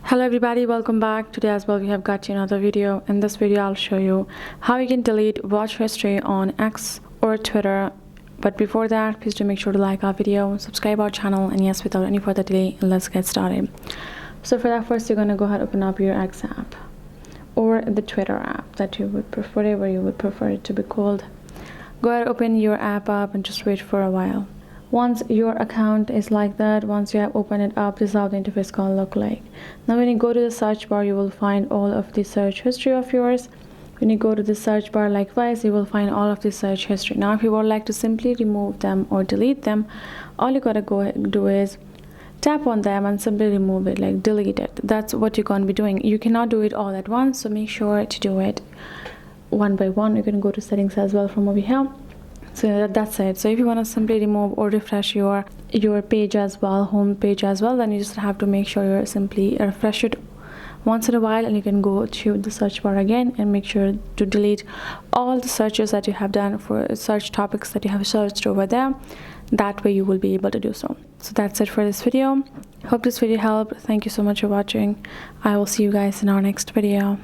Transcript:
Hello everybody, welcome back. Today as well we have got you another video. In this video I'll show you how you can delete watch history on X or Twitter. But before that, please do make sure to like our video, subscribe our channel, and yes, without any further delay, let's get started. So for that, first you're going to go ahead and open up your X app or the Twitter app that you would prefer, whatever you would prefer it to be called. Go ahead, open your app up and just wait for a while. Once your account is like that, once you have opened it up, this is how the interface is going to look like. Now when you go to the search bar, you will find all of the search history of yours. When you go to the search bar likewise, you will find all of the search history. Now if you would like to simply remove them or delete them, all you gotta go ahead and do is tap on them and simply remove it, like delete it. That's what you're going to be doing. You cannot do it all at once, so make sure to do it one by one. You can go to settings as well from over here. So that's it. So if you want to simply remove or refresh your page as well, home page as well, then you just have to make sure you simply refresh it once in a while, and you can go to the search bar again and make sure to delete all the searches that you have done for search topics that you have searched over there. That way you will be able to do so. So that's it for this video. Hope this video helped. Thank you so much for watching. I will see you guys in our next video.